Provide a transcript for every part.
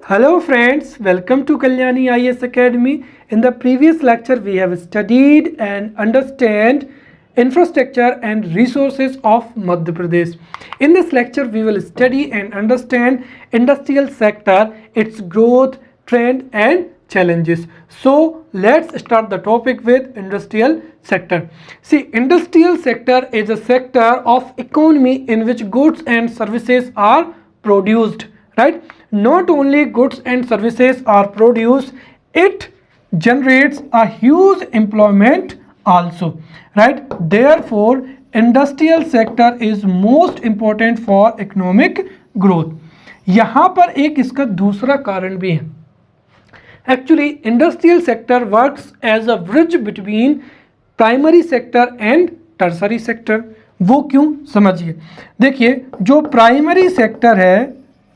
Hello friends, welcome to Kalyani IAS Academy. In the previous lecture we have studied and understand infrastructure and resources of Madhya Pradesh. In this lecture we will study and understand industrial sector, its growth, trend and challenges. So let's start the topic with industrial sector. See, industrial sector is a sector of economy in which goods and services are produced, right? Not only goods and services are produced, it generates a huge employment also, right? Therefore industrial sector is most important for economic growth. यहाँ पर एक इसका दूसरा कारण भी है. Actually industrial sector works as a bridge between primary sector and tertiary sector. वो क्यों, समझिए. देखिए जो प्राइमरी सेक्टर है,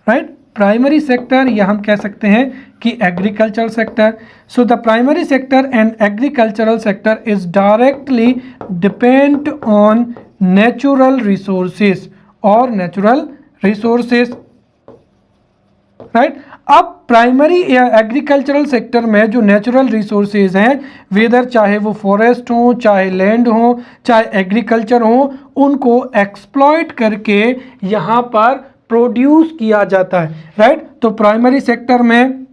राइट, प्राइमरी सेक्टर या हम कह सकते हैं कि agriculture sector. So the primary sector and agricultural sector is directly depend on natural resources और नेचुरल रिसोर्सेस, राइट. अब प्राइमरी या एग्रीकल्चरल सेक्टर में जो नेचुरल रिसोर्सेज हैं, वेदर चाहे वो फॉरेस्ट हो, चाहे लैंड हो, चाहे एग्रीकल्चर हो, उनको एक्सप्लॉइट करके यहाँ पर प्रोड्यूस किया जाता है, राइट. तो प्राइमरी सेक्टर में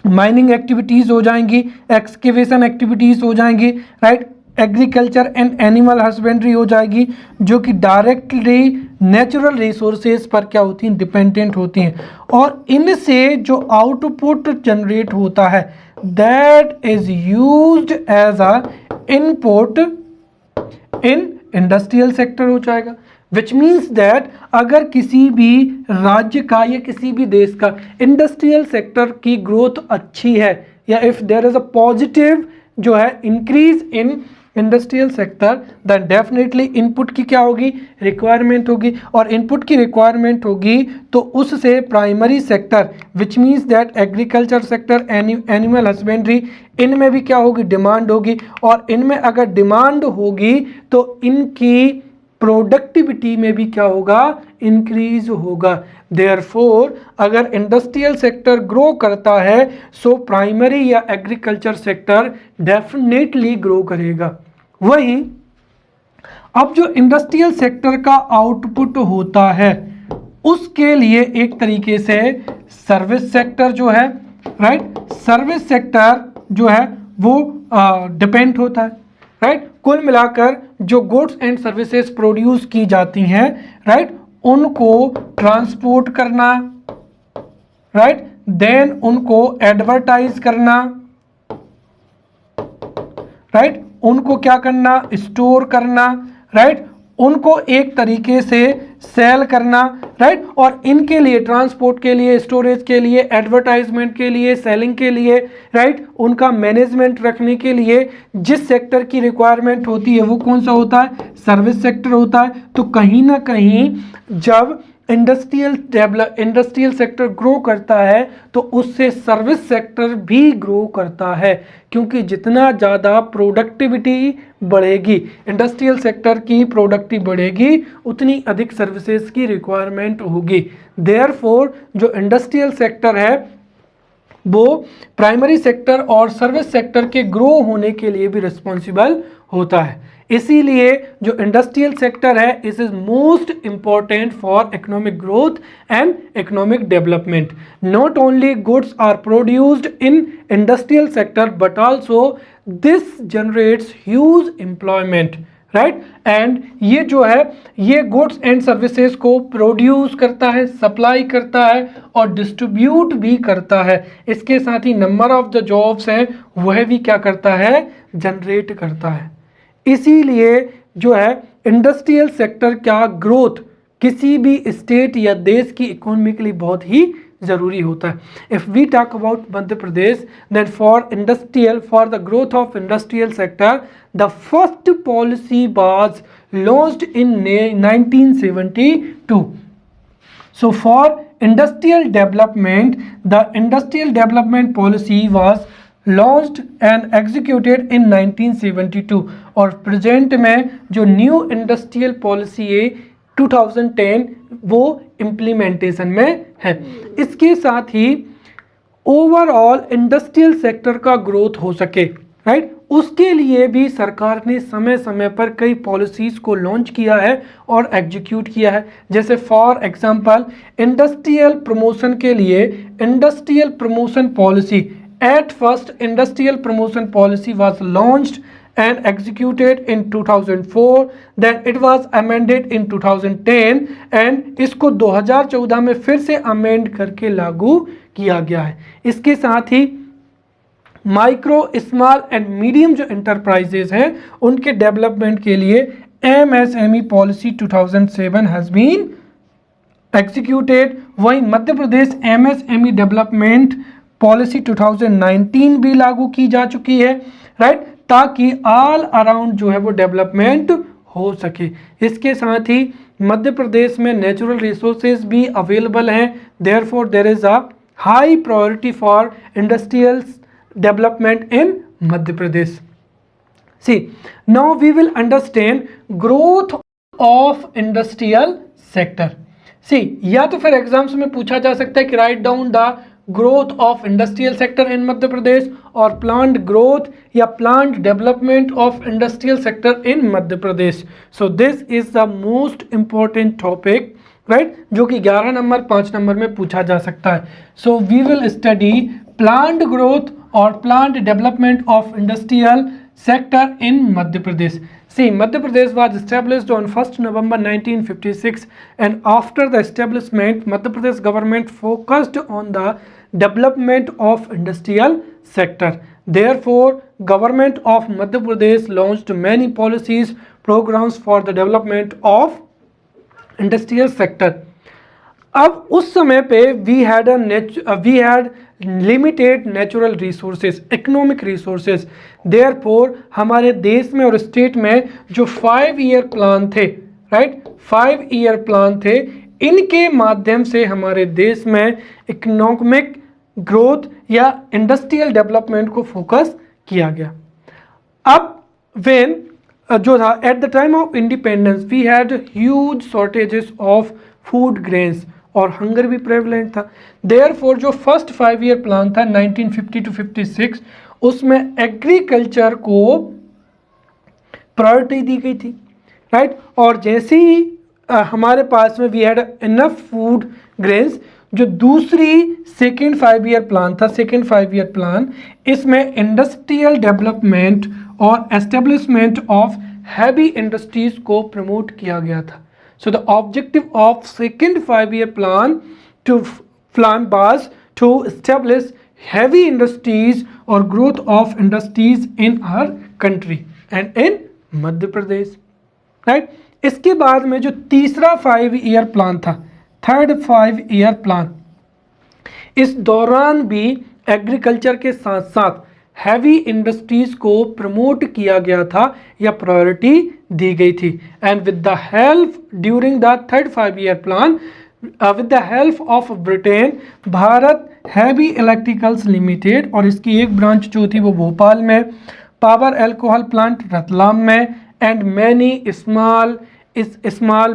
माइनिंग एक्टिविटीज़ हो जाएंगी, एक्सकेवेशन एक्टिविटीज़ हो जाएंगी, right. Agriculture and animal husbandry हो जाएगी, जो कि डायरेक्टली नेचुरल रिसोर्सेज पर क्या होती हैं, डिपेंडेंट होती हैं. और इनसे जो आउटपुट जनरेट होता है that is used as a input in industrial sector हो जाएगा. विच मीन्स दैट अगर किसी भी राज्य का या किसी भी देश का इंडस्ट्रियल सेक्टर की ग्रोथ अच्छी है, या if there is a positive जो है increase in industrial sector, then definitely input की क्या होगी, रिक्वायरमेंट होगी. और इनपुट की रिक्वायरमेंट होगी तो उससे primary sector which means that agriculture sector, animal husbandry, इनमें भी क्या होगी, डिमांड होगी. और इनमें अगर डिमांड होगी तो इनकी प्रोडक्टिविटी में भी क्या होगा, इंक्रीज होगा. देयरफॉर अगर इंडस्ट्रियल सेक्टर ग्रो करता है सो प्राइमरी या एग्रीकल्चर सेक्टर डेफिनेटली ग्रो करेगा. वहीं अब जो इंडस्ट्रियल सेक्टर का आउटपुट होता है उसके लिए एक तरीके से सर्विस सेक्टर जो है, राइट, सर्विस सेक्टर जो है वो डिपेंड होता है, राइट. कुल मिलाकर जो गुड्स एंड सर्विसेज प्रोड्यूस की जाती हैं, राइट, उनको ट्रांसपोर्ट करना, राइट, देन उनको एडवर्टाइज करना, राइट, उनको क्या करना, स्टोर करना, राइट, उनको एक तरीके से सेल करना, राइट. और इनके लिए ट्रांसपोर्ट के लिए, स्टोरेज के लिए, एडवर्टाइजमेंट के लिए, सेलिंग के लिए, राइट, उनका मैनेजमेंट रखने के लिए जिस सेक्टर की रिक्वायरमेंट होती है वो कौन सा होता है, सर्विस सेक्टर होता है. तो कहीं ना कहीं जब इंडस्ट्रियल सेक्टर ग्रो करता है तो उससे सर्विस सेक्टर भी ग्रो करता है, क्योंकि जितना ज़्यादा प्रोडक्टिविटी बढ़ेगी, इंडस्ट्रियल सेक्टर की प्रोडक्टिविटी बढ़ेगी, उतनी अधिक सर्विसेज की रिक्वायरमेंट होगी. देयरफॉर जो इंडस्ट्रियल सेक्टर है वो प्राइमरी सेक्टर और सर्विस सेक्टर के ग्रो होने के लिए भी रिस्पॉन्सिबल होता है. इसीलिए जो इंडस्ट्रियल सेक्टर है it is most important for economic growth and economic development. Not only goods are produced in industrial sector but also this generates huge employment, right. And ये जो है ये गुड्स एंड सर्विसेज को produce करता है, supply करता है और डिस्ट्रीब्यूट भी करता है. इसके साथ ही नंबर ऑफ द जॉब्स हैं वह भी क्या करता है, जनरेट करता है. इसीलिए जो है इंडस्ट्रियल सेक्टर का ग्रोथ किसी भी स्टेट या देश की इकोनॉमी के लिए बहुत ही ज़रूरी होता है. If we talk about Madhya Pradesh then for the growth of industrial sector the first policy was launched in 1972. So for industrial development the industrial development policy was launched and executed in 1972. और present में जो new industrial policy है 2010 वो implementation में है. इसके साथ ही overall industrial sector का ग्रोथ हो सके, राइट। उसके लिए भी सरकार ने समय समय पर कई पॉलिसीज को लॉन्च किया है और एग्जीक्यूट किया है। जैसे फॉर एग्जांपल इंडस्ट्रियल प्रमोशन के लिए industrial promotion policy, at first industrial promotion policy was launched and executed in 2004, then it was amended in 2010 and इसको 2014 में फिर से अमेंड करके लागू किया गया है। इसके साथ ही माइक्रो स्मॉल एंड मीडियम जो एंटरप्राइजेज हैं उनके डेवलपमेंट के लिए MSME policy 2007 has been executed. वहीं Madhya Pradesh MSME development policy 2019 भी लागू की जा चुकी है, राइट, ताकि ऑल अराउंड जो है वो डेवलपमेंट हो सके। इसके साथ ही मध्य प्रदेश में नेचुरल रिसोर्सेज भी अवेलेबल हैं, therefore there is a high priority for industrial development in Madhya Pradesh. See, now we will understand growth of industrial sector. See, या तो फिर एग्जाम्स में पूछा जा सकता है कि right down the growth of industrial sector in Madhya Pradesh और प्लान्ड ग्रोथ या planned development of industrial sector in Madhya Pradesh. So this is the most important topic, right, जो कि 11 नंबर 5 नंबर में पूछा जा सकता है। So we will study planned growth और planned development of industrial sector in Madhya Pradesh. See, Madhya Pradesh was established on 1st November 1956 and after the establishment, Madhya Pradesh government focused on the development of industrial sector. Therefore, government of Madhya Pradesh launched many policies, programs for the development of industrial sector. अब उस समय पे we had limited natural resources, economic resources, therefore हमारे देश में और state में जो 5 ईयर प्लान थे, राइट, 5 ईयर प्लान थे, इनके माध्यम से हमारे देश में इकोनॉमिक ग्रोथ या इंडस्ट्रियल डेवलपमेंट को फोकस किया गया। अब व्हेन जो था at the time of independence we had huge shortages of food grains और हंगर भी प्रेवलेंट था। देयरफॉर जो फर्स्ट 5 ईयर प्लान था 1950 टू 56, उसमें एग्रीकल्चर को प्रायोरिटी दी गई थी, राइट। और जैसे ही हमारे पास में we had enough food grains, जो दूसरी सेकेंड 5 ईयर प्लान था, सेकेंड 5 ईयर प्लान, इसमें इंडस्ट्रियल डेवलपमेंट और एस्टेब्लिशमेंट ऑफ हैवी इंडस्ट्रीज को प्रमोट किया गया था। So the objective of second 5 year plan was to establish heavy industries or growth of industries in our country and in Madhya Pradesh, right? इसके बाद में जो तीसरा 5 ईयर प्लान था, थर्ड 5 ईयर प्लान, इस दौरान भी एग्रीकल्चर के साथ साथ हैवी इंडस्ट्रीज को प्रमोट किया गया था या प्रायोरिटी दी गई थी। And with the help during the third 5 year plan, with the help of Britain, Bharat heavy electricals limited और इसकी एक ब्रांच जो थी वो भोपाल में, पावर एल्कोहल प्लांट रतलाम में, and many small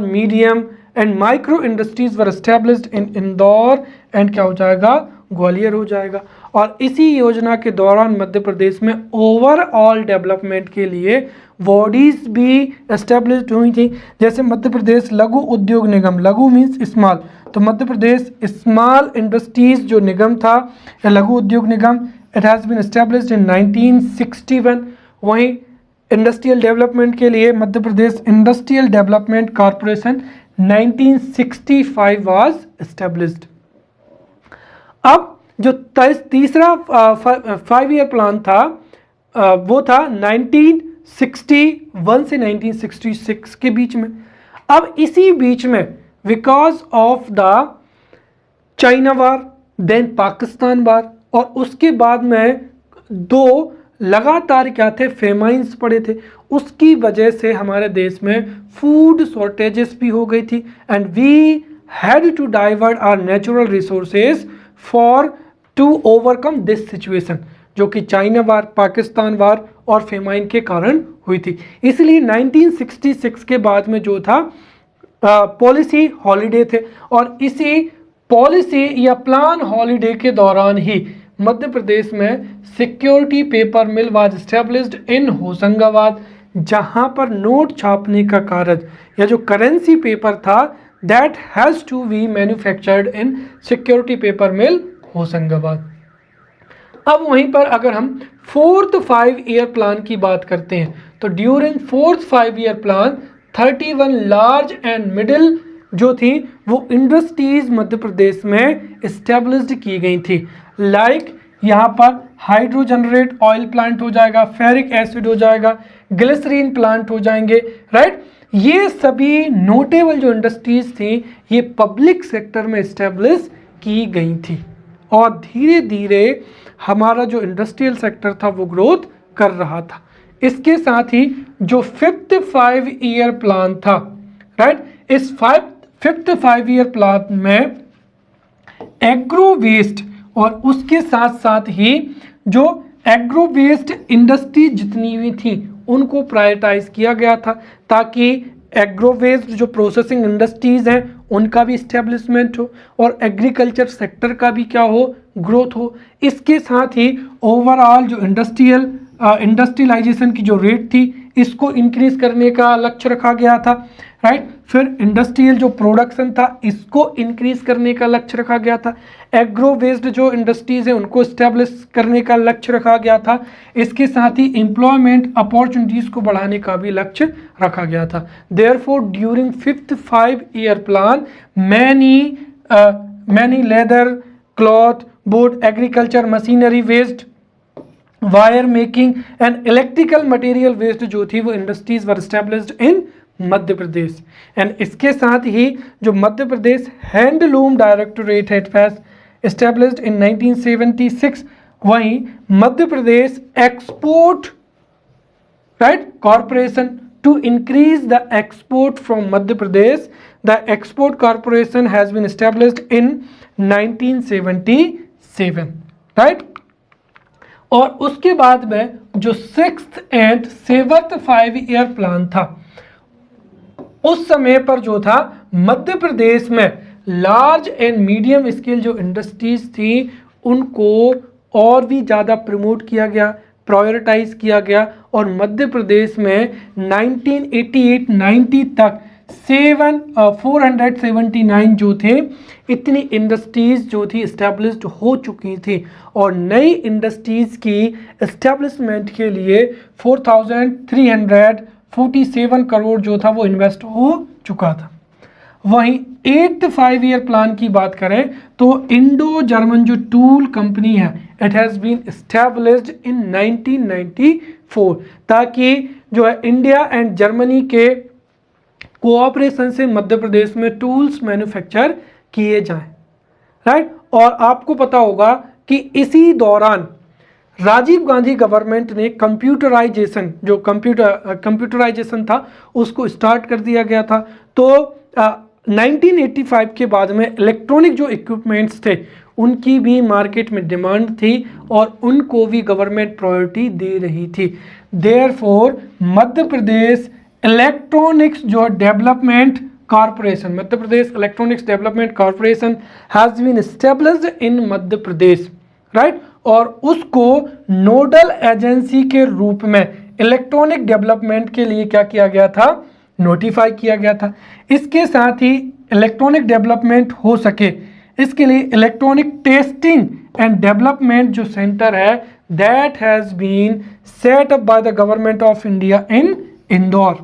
medium and micro industries were established in Indore and क्या हो जाएगा, ग्वालियर हो जाएगा। और इसी योजना के दौरान मध्य प्रदेश में ओवरऑल डेवलपमेंट के लिए बॉडीज भी एस्टेब्लिश्ड हुई थी, जैसे मध्य प्रदेश लघु उद्योग निगम, लघु मीन्स स्मॉल, तो मध्य प्रदेश स्मॉल इंडस्ट्रीज जो निगम था या Laghu Udyog Nigam, it has been established in 1961। वहीं इंडस्ट्रियल डेवलपमेंट के लिए Madhya Pradesh industrial development corporation 1965 was established. अब जो तीसरा 5 ईयर प्लान था वो था 1961 से 1966 के बीच में। अब इसी बीच में because of the China war, then Pakistan war, और उसके बाद में 2 लगातार क्या थे, फेमाइंस पड़े थे, उसकी वजह से हमारे देश में फूड शॉर्टेजेस भी हो गई थी and we had to divert our natural resources for to overcome this situation, जो कि चाइना वार, पाकिस्तान वार और फेमाइन के कारण हुई थी। इसलिए 1966 के बाद में जो था पॉलिसी हॉलीडे थे और इसी पॉलिसी या प्लान हॉलीडे के दौरान ही मध्य प्रदेश में security paper mill was established in Hoshangabad, जहां पर नोट छापने का कार्य या जो करेंसी पेपर था that has to be manufactured in security paper mill Hoshangabad. अब वहीं पर अगर हम 4th 5 ईयर प्लान की बात करते हैं तो during 4th 5 year plan 31 large and middle जो थी वो इंडस्ट्रीज मध्य प्रदेश में इस्टेब्लिश्ड की गई थी। लाइक यहाँ पर हाइड्रोजनरेट ऑयल प्लांट हो जाएगा, फेरिक एसिड हो जाएगा, ग्लिसरीन प्लांट हो जाएंगे, राइट। ये सभी नोटेबल जो इंडस्ट्रीज थी ये पब्लिक सेक्टर में इस्टेब्लिश की गई थी और धीरे धीरे हमारा जो इंडस्ट्रियल सेक्टर था वो ग्रोथ कर रहा था। इसके साथ ही जो 5th 5 ईयर प्लान था, राइट, इस 5th 5 ईयर प्लान में एग्रो वेस्ट और उसके साथ साथ ही जो एग्रो वेस्ट इंडस्ट्री जितनी भी थी उनको प्रायोरिटाइज किया गया था ताकि एग्रो वेस्ट जो प्रोसेसिंग इंडस्ट्रीज हैं उनका भी इस्टेब्लिशमेंट हो और एग्रीकल्चर सेक्टर का भी क्या हो, ग्रोथ हो। इसके साथ ही ओवरऑल जो इंडस्ट्रियलाइजेशन की जो रेट थी इसको इंक्रीज करने का लक्ष्य रखा गया था, राइट। फिर इंडस्ट्रियल जो प्रोडक्शन था इसको इंक्रीज करने का लक्ष्य रखा गया था। एग्रो बेस्ड जो इंडस्ट्रीज है उनको इस्टेब्लिश करने का लक्ष्य रखा गया था। इसके साथ ही एम्प्लॉयमेंट अपॉर्चुनिटीज को बढ़ाने का भी लक्ष्य रखा गया था। Therefore during 5th 5 year plan many leather, cloth, wood, agriculture machinery waste, wire making and electrical material waste जो थी वो industries were established in Madhya Pradesh. And इसके साथ ही जो मध्य प्रदेश हैंडलूम डायरेक्टोरेट है एस्टेब्लिश्ड इन 1976, वहीं Madhya Pradesh export, right, corporation to increase the export from Madhya Pradesh, the export corporation has been established in 1977, right. और उसके बाद में जो 6th and 7th 5 year plan था उस समय पर जो था मध्य प्रदेश में लार्ज एंड मीडियम स्केल जो इंडस्ट्रीज थी उनको और भी ज़्यादा प्रमोट किया गया, प्रायोरिटाइज किया गया और मध्य प्रदेश में 1988-90 तक 479 जो थे इतनी इंडस्ट्रीज जो थी इस्टेब्लिश्ड हो चुकी थी और नई इंडस्ट्रीज की इस्टेब्लिशमेंट के लिए 4347 करोड़ जो था वो इन्वेस्ट हो चुका था। वहीं 8th 5 ईयर प्लान की बात करें तो इंडो जर्मन जो टूल कंपनी है it has been established in 1994 ताकि जो है इंडिया एंड जर्मनी के कोऑपरेशन से मध्य प्रदेश में टूल्स मैन्युफैक्चर किए जाएं, राइट। और आपको पता होगा कि इसी दौरान राजीव गांधी गवर्नमेंट ने कंप्यूटराइजेशन जो कंप्यूटराइजेशन था उसको स्टार्ट कर दिया गया था। तो 1985 के बाद में इलेक्ट्रॉनिक जो इक्विपमेंट्स थे उनकी भी मार्केट में डिमांड थी और उनको भी गवर्नमेंट प्रायोरिटी दे रही थी। देयरफॉर मध्य प्रदेश इलेक्ट्रॉनिक्स जो development corporation, Madhya Pradesh electronics development corporation has been established in Madhya Pradesh, right. और उसको नोडल एजेंसी के रूप में इलेक्ट्रॉनिक डेवलपमेंट के लिए क्या किया गया था, नोटिफाई किया गया था। इसके साथ ही इलेक्ट्रॉनिक डेवलपमेंट हो सके इसके लिए इलेक्ट्रॉनिक टेस्टिंग एंड डेवलपमेंट जो सेंटर है that has been set up by the government of India in Indore,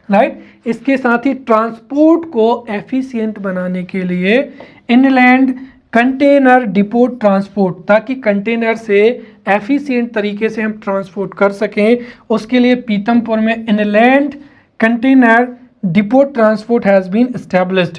right. इसके साथ ही ट्रांसपोर्ट को एफिशिएंट बनाने के लिए इनलैंड कंटेनर डिपोट ट्रांसपोर्ट, ताकि कंटेनर से एफिशिएंट तरीके से हम ट्रांसपोर्ट कर सकें, उसके लिए पीतमपुर में inland container depot transport has been established,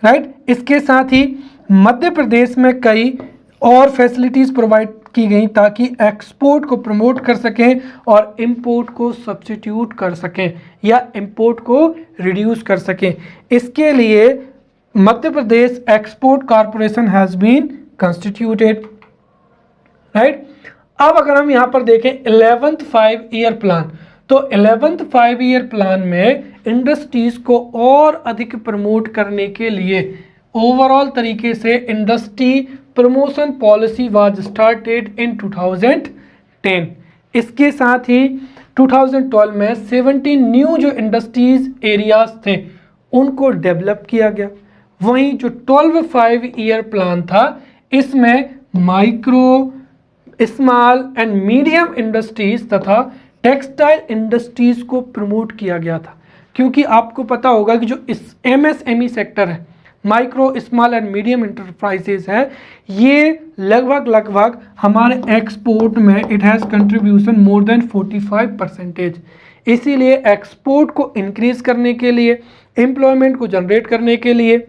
right. इसके साथ ही मध्य प्रदेश में कई और फैसिलिटीज़ प्रोवाइड की गई ताकि एक्सपोर्ट को प्रमोट कर सकें और इंपोर्ट को सब्स्टिट्यूट कर सकें या इंपोर्ट को रिड्यूस कर सकें। इसके लिए Madhya Pradesh export corporation has been constituted, right. अब अगर हम यहाँ पर देखें 11th 5 ईयर प्लान, तो 11th 5 ईयर प्लान में इंडस्ट्रीज को और अधिक प्रमोट करने के लिए ओवरऑल तरीके से industry promotion policy was started in 2010। इसके साथ ही 2012 में 17 न्यू जो इंडस्ट्रीज एरियाज थे उनको डेवलप किया गया। वहीं जो 12 5 ईयर प्लान था इसमें micro, small and medium industries तथा टेक्सटाइल इंडस्ट्रीज को प्रमोट किया गया था, क्योंकि आपको पता होगा कि जो इस MSME सेक्टर है, micro small and medium enterprises है, ये लगभग हमारे एक्सपोर्ट में it has contribution more than 45%। इसीलिए एक्सपोर्ट को इंक्रीज करने के लिए, एम्प्लॉयमेंट को जनरेट करने के लिए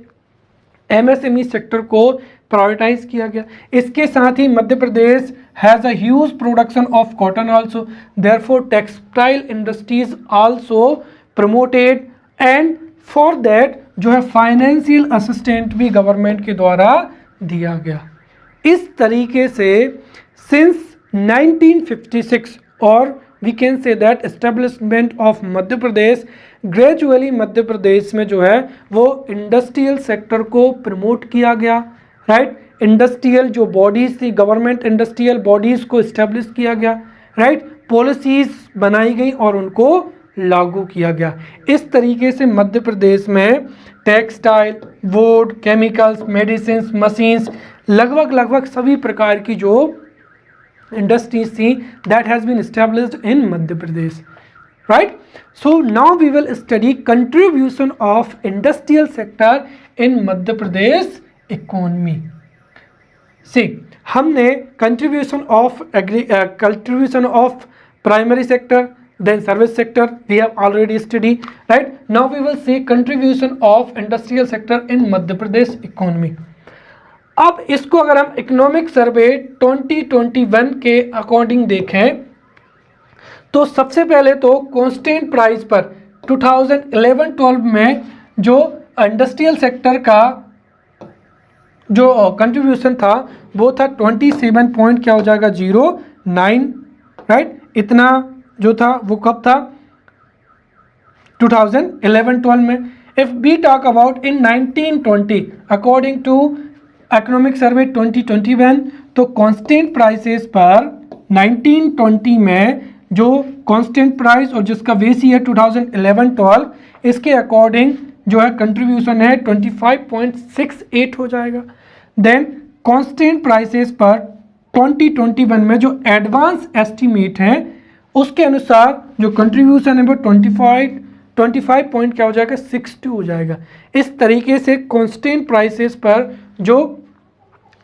MSME सेक्टर को प्रायोरिटाइज किया गया। इसके साथ ही Madhya Pradesh has a huge production of cotton also, therefore textile industries also promoted, and for that जो है फाइनेंशियल असिस्टेंट भी गवर्नमेंट के द्वारा दिया गया। इस तरीके से सिंस 1956 और we can say that establishment of Madhya Pradesh, gradually Madhya Pradesh में जो है वो इंडस्ट्रियल सेक्टर को प्रमोट किया गया, राइट। इंडस्ट्रियल जो बॉडीज थी, गवर्नमेंट इंडस्ट्रियल बॉडीज को इस्टेब्लिश किया गया, राइट। पॉलिसीज बनाई गई और उनको लागू किया गया। इस तरीके से मध्य प्रदेश में textile, wood, chemicals, medicine, machines, लगभग सभी प्रकार की जो इंडस्ट्रीज थी that has been established in Madhya Pradesh, right. So now we will study contribution of industrial sector in Madhya Pradesh economy. See हमने contribution of primary sector, then service sector we have already studied, right. Now we will see contribution of industrial sector in Madhya Pradesh economy. अब इसको अगर हम economic survey 2021 के according देखें तो सबसे पहले तो कांस्टेंट प्राइस पर 2011-12 में जो इंडस्ट्रियल सेक्टर का जो कंट्रीब्यूशन था वो था 27 पॉइंट क्या हो जाएगा 09, राइट। इतना जो था वो कब था 2011-12 में। If we talk about in 1920 according to economic survey 2021, तो कांस्टेंट प्राइसेस पर 1920 में जो कांस्टेंट प्राइस और जिसका बेसी है 2011-12, इसके अकॉर्डिंग जो है कंट्रीब्यूशन है 25.68 हो जाएगा। देन कांस्टेंट प्राइसेस पर 2021 में जो एडवांस एस्टीमेट है उसके अनुसार जो कंट्रीब्यूशन है वो 25 पॉइंट क्या हो जाएगा 62 हो जाएगा। इस तरीके से कांस्टेंट प्राइसेस पर जो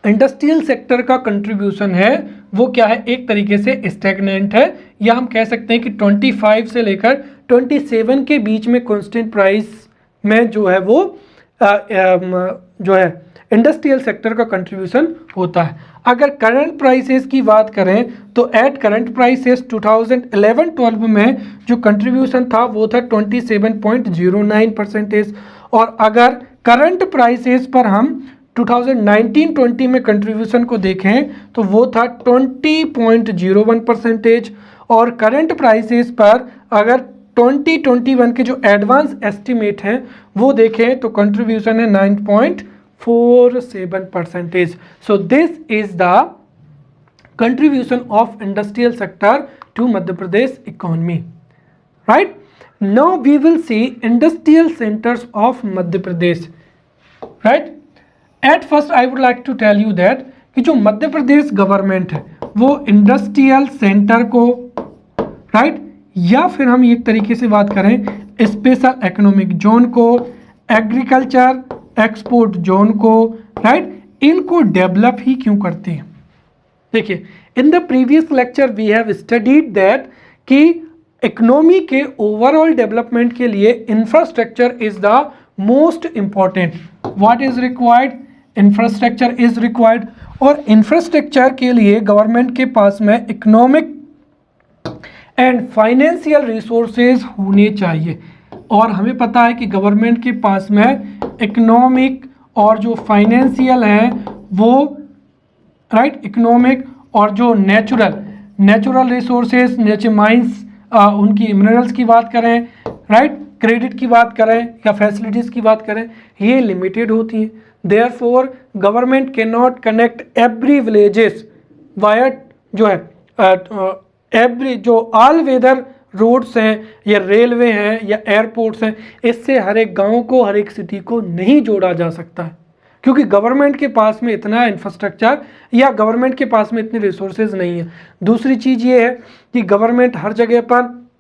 इंडस्ट्रियल सेक्टर का कंट्रीब्यूशन है वो क्या है, एक तरीके से स्टैग्नेंट है, या हम कह सकते हैं कि 25 से लेकर 27 के बीच में कांस्टेंट प्राइस में जो है वो जो है इंडस्ट्रियल सेक्टर का कंट्रीब्यूशन होता है। अगर करंट प्राइसेस की बात करें तो एट करंट प्राइसेस 2011-12 में जो कंट्रीब्यूशन था वो था 27.09%, और अगर करंट प्राइसेस पर हम 2019-20 में कंट्रीब्यूशन को देखें तो वो था 20.01%, और करंट प्राइसेस पर अगर 2021 के जो एडवांस एस्टीमेट हैं वो देखें तो कंट्रीब्यूशन है 9.47%. So this is the contribution of industrial sector to Madhya Pradesh economy, right? Now we will see industrial centers of Madhya Pradesh, right? At first I would like to tell you that कि जो Madhya Pradesh government है वो industrial centre को, right, या फिर हम एक तरीके से बात करें स्पेशल इकोनॉमिक जोन को, एग्रीकल्चर एक्सपोर्ट जोन को, राइट, इनको डेवलप ही क्यों करती है। देखिए in the previous lecture we have studied that कि इकोनॉमी के ओवरऑल डेवलपमेंट के लिए infrastructure is the most important. What is required, infrastructure is required, और इंफ्रास्ट्रक्चर के लिए गवर्नमेंट के पास में इकोनॉमिक एंड फाइनेंशियल रिसोर्सेज होने चाहिए, और हमें पता है कि गवर्नमेंट के पास में इकोनॉमिक और जो फाइनेंशियल है वो, राइट, इकोनॉमिक और जो नेचुरल रिसोर्सेज, नेचर माइंस, उनकी मिनरल्स की बात करें, राइट, क्रेडिट की बात करें या फैसिलिटीज़ की बात करें, ये लिमिटेड होती हैं। Therefore government can not connect every villages via जो है एवरी जो ऑल वेदर रोड्स हैं या रेलवे हैं या एयरपोर्ट्स हैं, इससे हर एक गांव को, हर एक सिटी को नहीं जोड़ा जा सकता है, क्योंकि गवर्नमेंट के पास में इतना इंफ्रास्ट्रक्चर या गवर्नमेंट के पास में इतने रिसोर्सेज नहीं है। दूसरी चीज़ ये है कि गवर्नमेंट हर जगह पर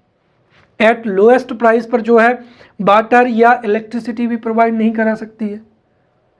एट लोएस्ट प्राइस पर जो है वाटर या इलेक्ट्रिसिटी भी प्रोवाइड नहीं करा सकती है,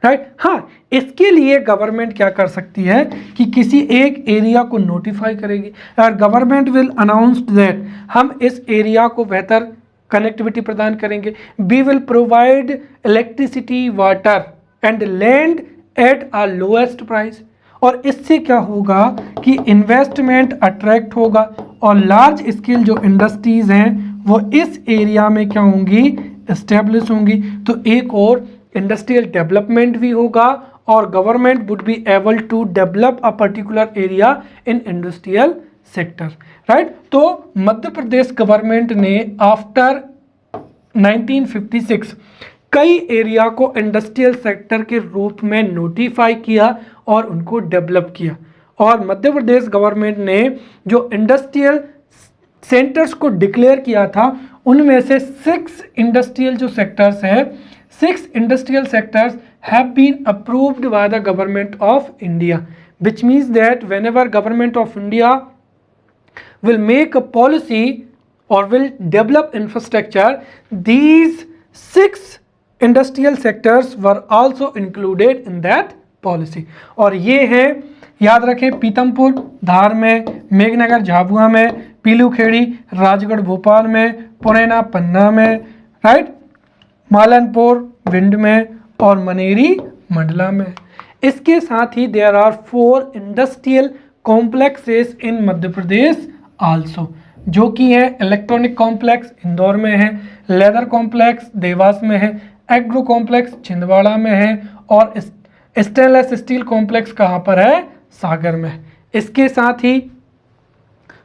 राइट। हाँ, इसके लिए गवर्नमेंट क्या कर सकती है कि किसी एक एरिया को नोटिफाई करेगी और गवर्नमेंट विल अनाउंस दैट हम इस एरिया को बेहतर कनेक्टिविटी प्रदान करेंगे, we will provide electricity, water and land at a lowest price. और इससे क्या होगा कि इन्वेस्टमेंट अट्रैक्ट होगा और लार्ज स्केल जो इंडस्ट्रीज हैं वो इस एरिया में क्या होंगी, एस्टेब्लिश होंगी। तो एक और इंडस्ट्रियल डेवलपमेंट भी होगा और government would be able to develop a particular area in industrial sector, right. तो मध्य प्रदेश गवर्नमेंट ने आफ्टर 1956 कई एरिया को इंडस्ट्रियल सेक्टर के रूप में नोटिफाई किया और उनको डेवलप किया। और मध्य प्रदेश गवर्नमेंट ने जो इंडस्ट्रियल सेंटर्स को डिक्लेयर किया था उनमें से 6 इंडस्ट्रियल जो सेक्टर्स हैं, 6 industrial sectors have been approved by the government of India, which means that whenever government of India will make a policy or will develop infrastructure, these 6 industrial sectors were also included in that policy। और ये है, याद रखें, पीतमपुर धार में, मेघनगर झाबुआ में, पीलूखेड़ी राजगढ़ भोपाल में, पुरैना पन्ना में, right, Malanpur Bhind में और मनेरी मंडला में। इसके साथ ही there are 4 industrial complexes in Madhya Pradesh also, जो कि है इलेक्ट्रॉनिक कॉम्प्लेक्स इंदौर में है, लेदर कॉम्प्लेक्स देवास में है, एग्रो कॉम्प्लेक्स छिंदवाड़ा में है और स्टेनलेस स्टील कॉम्प्लेक्स कहाँ पर है, सागर में। इसके साथ ही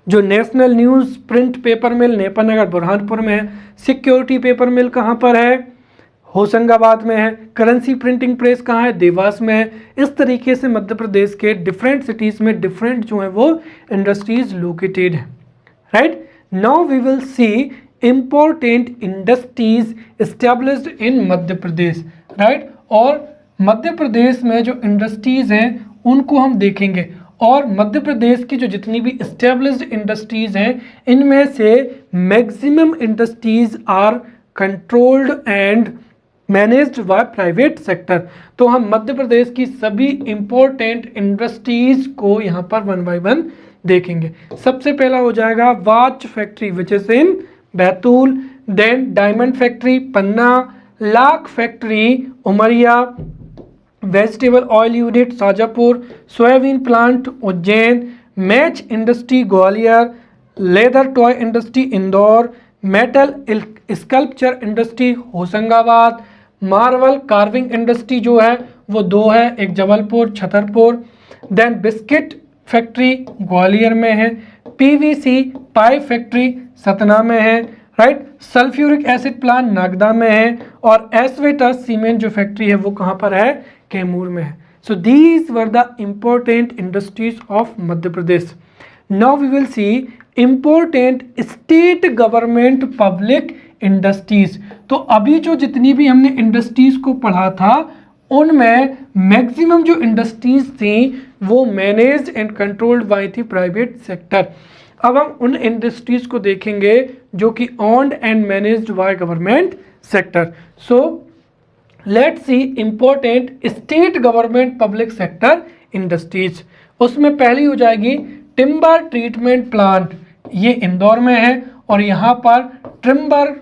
जो नेशनल न्यूज़ प्रिंट पेपर मिल नेपानगर बुरहानपुर में है, सिक्योरिटी पेपर मिल कहाँ पर है, होशंगाबाद में है, करेंसी प्रिंटिंग प्रेस कहाँ है, देवास में है। इस तरीके से मध्य प्रदेश के डिफरेंट सिटीज़ में डिफरेंट जो है वो इंडस्ट्रीज लोकेटेड है, right. Now we will see important industries established in Madhya Pradesh, right. और मध्य प्रदेश में जो इंडस्ट्रीज हैं उनको हम देखेंगे और मध्य प्रदेश की जो जितनी भी एस्टेब्लिश्ड इंडस्ट्रीज हैं इनमें से maximum industries are controlled and managed by private sector. तो हम मध्य प्रदेश की सभी इंपॉर्टेंट इंडस्ट्रीज को यहाँ पर 1 by 1 देखेंगे। सबसे पहला हो जाएगा watch factory which is in Betul, then diamond factory Panna, lac factory Umaria, vegetable oil unit Shajapur, soybean plant Ujjain, match industry Gwalior, leather toy industry Indore, metal sculpture industry Hoshangabad, marble carving industry जो है वो 2 है, एक Jabalpur Chhatarpur, then biscuit factory Gwalior में है, पीवीसी पाइप फैक्ट्री सतना में है, right, sulphuric acid plant Nagda में है और एस्वेटस सीमेंट जो फैक्ट्री है वो कहाँ पर है, कैमूर में है। So these were the important industries of Madhya Pradesh. Now we will see important state government public industries. तो अभी जो जितनी भी हमने इंडस्ट्रीज को पढ़ा था उनमें मैक्सिमम जो इंडस्ट्रीज थी वो मैनेज्ड एंड कंट्रोल्ड बाय थी प्राइवेट सेक्टर। अब हम उन इंडस्ट्रीज को देखेंगे जो कि owned and managed by government sector. So let's see important state government public sector industries. उसमें पहली हो जाएगी टिम्बर ट्रीटमेंट प्लांट, ये इंदौर में है और यहाँ पर टिम्बर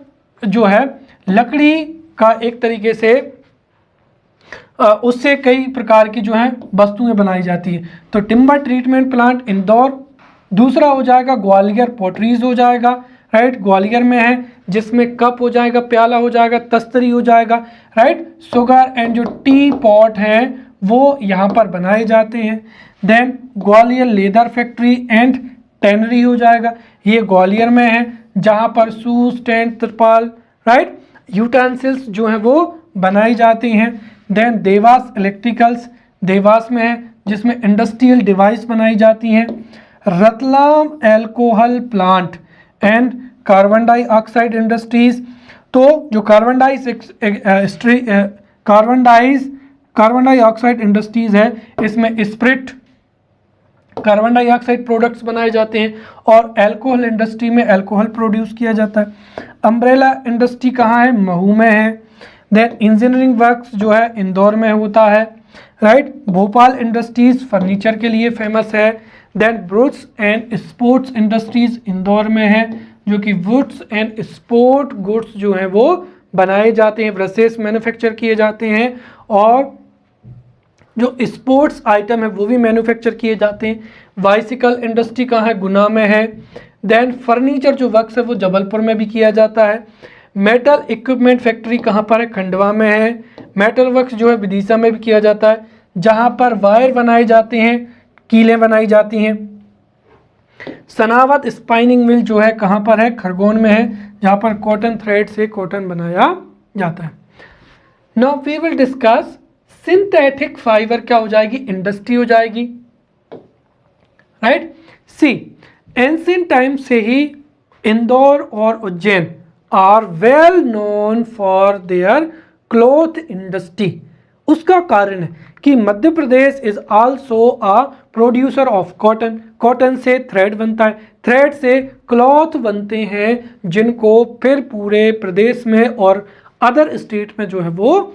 जो है लकड़ी का एक तरीके से उससे कई प्रकार की जो है वस्तुएं बनाई जाती है। तो टिम्बर ट्रीटमेंट प्लांट इंदौर। दूसरा हो जाएगा ग्वालियर पोट्रीज हो जाएगा, राइट, ग्वालियर में है, जिसमें कप हो जाएगा, प्याला हो जाएगा, तस्तरी हो जाएगा, राइट, शुगर एंड जो टी पॉट हैं वो यहाँ पर बनाए जाते हैं। Then Gwalior leather factory and tannery हो जाएगा, ये ग्वालियर में है जहाँ पर शूज टेंट तिरपाल, राइट, यूटेंसिल्स जो हैं वो बनाई जाती हैं। देन देवास इलेक्ट्रिकल्स देवास में है, जिसमें इंडस्ट्रियल डिवाइस बनाई जाती हैं। Ratlam alcohol plant and carbon dioxide industries, तो जो कार्बन डाइऑक्साइड इंडस्ट्रीज है, इसमें स्प्रिट कार्बन डाइऑक्साइड प्रोडक्ट्स बनाए जाते हैं, और एल्कोहल इंडस्ट्री में अल्कोहल प्रोड्यूस किया जाता है। अम्ब्रेला इंडस्ट्री कहाँ है? महू में है। देन इंजीनियरिंग वर्क्स जो है इंदौर में होता है, राइट। भोपाल इंडस्ट्रीज फर्नीचर के लिए फेमस है। Then woods and sports industries Indore में है, जो कि वुड्स एंड स्पोर्ट गुड्स जो हैं वो बनाए जाते हैं, ब्रशेस मैन्युफैक्चर किए जाते हैं, और जो स्पोर्ट्स आइटम है वो भी मैन्युफैक्चर किए जाते हैं। बाइसिकल इंडस्ट्री कहाँ है? गुना में है। देन फर्नीचर जो वर्क्स है वो जबलपुर में भी किया जाता है। मेटल इक्विपमेंट फैक्ट्री कहाँ पर है? खंडवा में है। मेटल वर्क्स जो है विदिशा में भी किया जाता है, जहाँ पर वायर बनाए जाते हैं, कीलें बनाई जाती हैं। सनावत स्पाइनिंग मिल जो है कहाँ पर है? खरगोन में है, जहाँ पर कॉटन थ्रेड से कॉटन बनाया जाता है। Now we will discuss synthetic fibre क्या हो जाएगी? इंडस्ट्री हो जाएगी, राइट। सी एंशिएंट टाइम से ही इंदौर और Ujjain are well known for their cloth industry. उसका कारण है कि Madhya Pradesh is also a producer of cotton. Cotton से थ्रेड बनता है, थ्रेड से क्लॉथ बनते हैं, जिनको फिर पूरे प्रदेश में और अदर स्टेट में जो है वो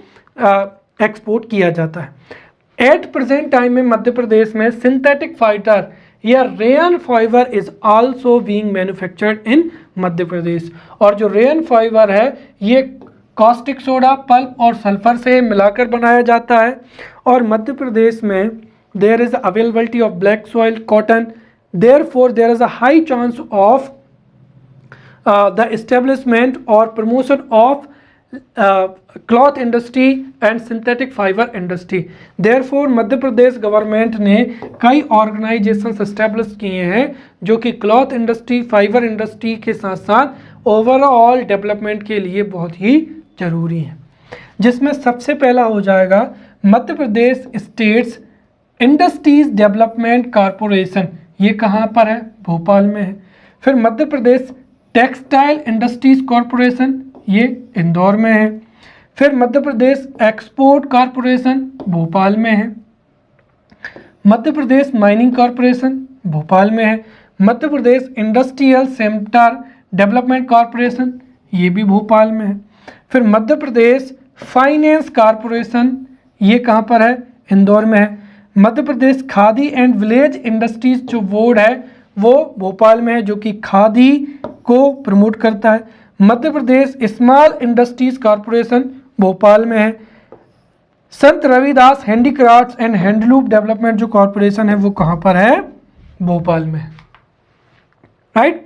एक्सपोर्ट किया जाता है। एट प्रेजेंट टाइम में मध्य प्रदेश में सिंथेटिक फाइबर या rayon fibre is also being manufactured in Madhya Pradesh. और जो रेयन फाइबर है ये कॉस्टिक सोडा, पल्प और सल्फर से मिलाकर बनाया जाता है। और मध्य प्रदेश में there is availability of black soil cotton, therefore there is a high chance of the establishment और promotion of cloth industry and synthetic fibre industry. Therefore Madhya Pradesh government ने कई ऑर्गेनाइजेशंस एस्टेब्लिश किए हैं जो कि क्लॉथ इंडस्ट्री, फाइबर इंडस्ट्री के साथ साथ ओवरऑल डेवलपमेंट के लिए बहुत ही जरूरी है। जिसमें सबसे पहला हो जाएगा Madhya Pradesh states industries development corporation. ये कहाँ पर है? भोपाल में है। फिर Madhya Pradesh textile industries corporation, ये इंदौर में है। फिर मध्य प्रदेश एक्सपोर्ट कॉरपोरेशन भोपाल में है। मध्य प्रदेश माइनिंग कॉरपोरेशन भोपाल में है। मध्य Pradesh industrial sector development corporation, ये भी भोपाल में है। फिर मध्य प्रदेश फाइनेंस कॉरपोरेशन, ये कहाँ पर है? इंदौर में है। Madhya Pradesh khadi and village industries जो बोर्ड है वो भोपाल में है, जो कि खादी को प्रमोट करता है। Madhya Pradesh small industries corporation Bhopal में है। संत Ravidas handicrafts and handloom development जो कॉरपोरेशन है वो कहाँ पर है? भोपाल में, राइट।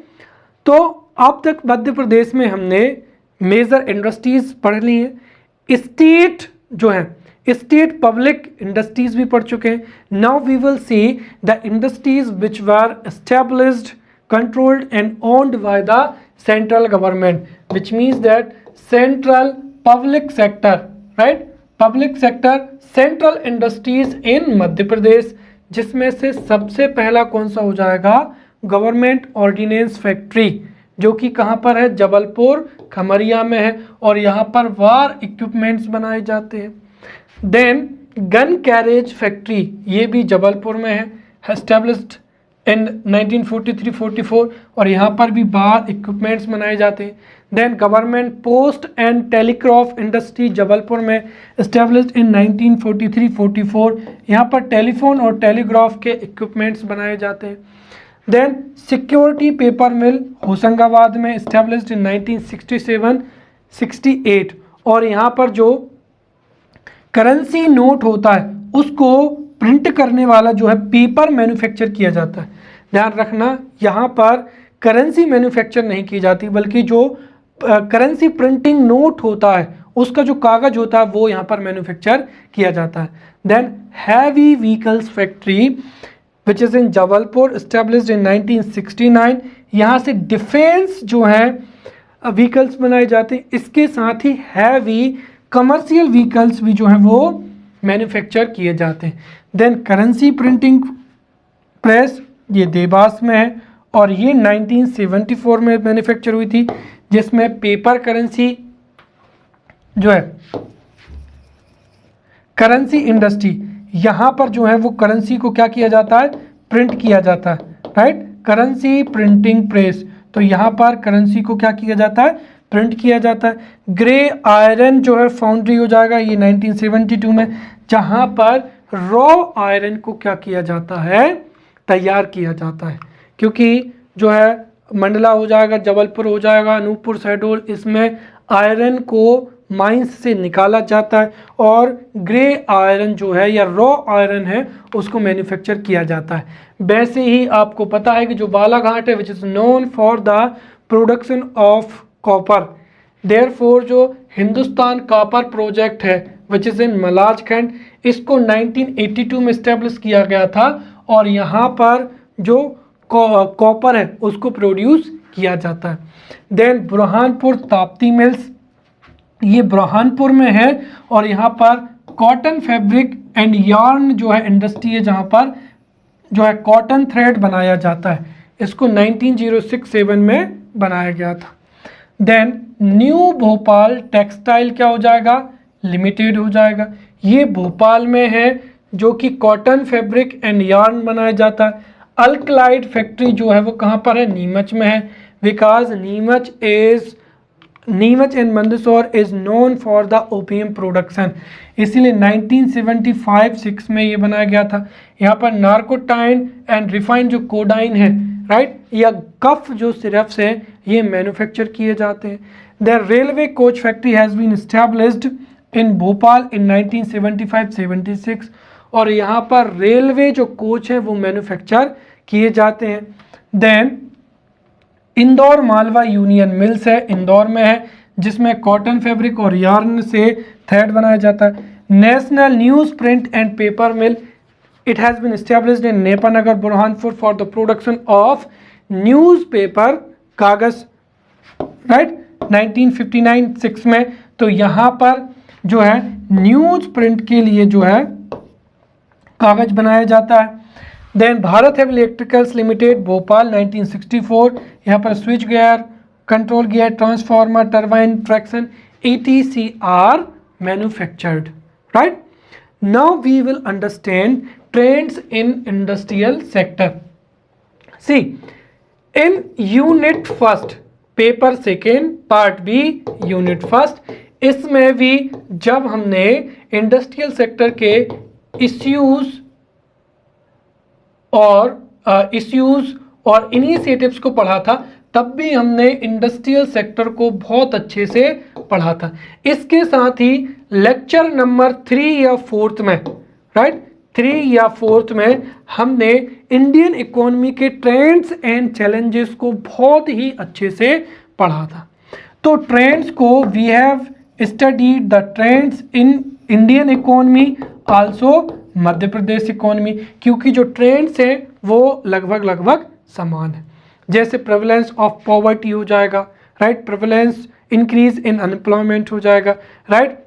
तो अब तक मध्य प्रदेश में हमने मेजर इंडस्ट्रीज पढ़ ली है। स्टेट जो है स्टेट पब्लिक इंडस्ट्रीज भी पढ़ चुके हैं। Now we will see the industries which were established, controlled and owned by the central government, which means that central public sector, right, public sector central industries in Madhya प्रदेश। जिसमें से सबसे पहला कौन सा हो जाएगा? गवर्नमेंट ऑर्डिनेंस फैक्ट्री, जो कि कहाँ पर है? जबलपुर खमरिया में है, और यहाँ पर वार इक्विपमेंट्स बनाए जाते हैं। देन गन कैरेज फैक्ट्री, ये भी जबलपुर में है, एस्टेब्लिश्ड इन 1943-44, और यहाँ पर भी बार इक्विपमेंट्स बनाए जाते हैं। Then government post and telegraph industry Jabalpur में एस्टेब्लिश्ड इन 1943-44, यहाँ पर टेलीफोन और टेलीग्राफ के इक्विपमेंट्स बनाए जाते हैं। Then security paper mill Hoshangabad में एस्टेब्लिश्ड इन 1967-68, और यहाँ पर जो करेंसी नोट होता है उसको प्रिंट करने वाला जो है पेपर मैन्युफैक्चर किया जाता है। ध्यान रखना, यहाँ पर करेंसी मैन्युफैक्चर नहीं की जाती, बल्कि जो करेंसी प्रिंटिंग नोट होता है उसका जो कागज होता है वो यहाँ पर मैन्युफैक्चर किया जाता है। Then heavy vehicles factory which is in Jabalpur established in 1969, यहाँ से डिफेंस जो है व्हीकल्स बनाए जाते हैं। इसके साथ ही हैवी कमर्शियल व्हीकल्स भी जो है वो मैन्युफैक्चर किए जाते हैं। देन करेंसी प्रिंटिंग प्रेस, ये देवास में है और ये 1974 में मैन्युफैक्चर हुई थी, जिसमें पेपर करेंसी जो है, करेंसी इंडस्ट्री, यहाँ पर जो है वो करेंसी को क्या किया जाता है, प्रिंट किया जाता है, राइट। करेंसी प्रिंटिंग प्रेस, तो यहाँ पर करेंसी को क्या किया जाता है, प्रिंट किया जाता है। ग्रे आयरन जो है फाउंड्री हो जाएगा ये 1972 में, जहाँ पर रॉ आयरन को क्या किया जाता है, तैयार किया जाता है, क्योंकि जो है मंडला हो जाएगा, जबलपुर हो जाएगा, अनूपपुर, शहडोल, इसमें आयरन को माइंस से निकाला जाता है और ग्रे आयरन जो है या रॉ आयरन है उसको मैन्युफैक्चर किया जाता है। वैसे ही आपको पता है कि जो बालाघाट है which is known for the production of copper, therefore जो हिंदुस्तान कॉपर प्रोजेक्ट है विच इज़ इन मलाजखंड, इसको 1982 में इस्टेब्लिश किया गया था और यहाँ पर जो कॉपर है उसको प्रोड्यूस किया जाता है। देन बुरहानपुर ताप्ती मिल्स, ये बुरहानपुर में है और यहाँ पर कॉटन फैब्रिक एंड यार्न जो है इंडस्ट्री है, जहाँ पर जो है कॉटन थ्रेड बनाया जाता है, इसको 1906-7 में बनाया गया था। देन न्यू भोपाल टेक्सटाइल क्या हो जाएगा, लिमिटेड हो जाएगा, ये भोपाल में है जो कि कॉटन फैब्रिक एंड यार्न बनाया जाता है। अल्कलाइड फैक्ट्री जो है वो कहाँ पर है, नीमच में है, because Neemuch and Mandsaur is known for the opium production, इसीलिए 1975-6 में ये बनाया गया था। यहाँ पर नार्कोटाइन एंड रिफाइंड जो कोडाइन है, राइट, या कफ जो सिरप्स है ये मैन्युफैक्चर किए जाते हैं। The railway coach factory has been established in Bhopal in 1975-76 और यहाँ पर रेलवे जो कोच है वो मैन्युफैक्चर किए जाते हैं। Then Indore Malwa union mills है, इंदौर में है, जिसमें कॉटन फैब्रिक और यार्न से थ्रेड बनाया जाता है। National newsprint and paper mill, it has been established in Nepanagar Burhanpur for the production of newspaper, कागज़, राइट, 1959-6 में। तो यहाँ पर जो है न्यूज़ प्रिंट के लिए जो है कागज़ बनाया जाता है। Then Bharat heavy electricals limited Bhopal 1964, यहाँ पर switchgear, control gear, transformer, turbine, traction etc are manufactured, right? Now we will understand trends in industrial sector. See, in unit first, paper second, part B, unit first, इसमें भी जब हमने industrial sector के issues और initiatives को पढ़ा था, तब भी हमने इंडस्ट्रियल सेक्टर को बहुत अच्छे से पढ़ा था। इसके साथ ही लेक्चर नंबर 3 या 4 में, राइट, 3 या 4 में हमने इंडियन इकोनॉमी के ट्रेंड्स एंड चैलेंजेस को बहुत ही अच्छे से पढ़ा था। तो ट्रेंड्स को we have studied the trends in Indian economy, also Madhya Pradesh economy, क्योंकि जो ट्रेंड्स हैं वो लगभग समान है। जैसे प्रेवलेंस ऑफ पॉवर्टी हो जाएगा, right, prevalence increase in unemployment हो जाएगा, राइट,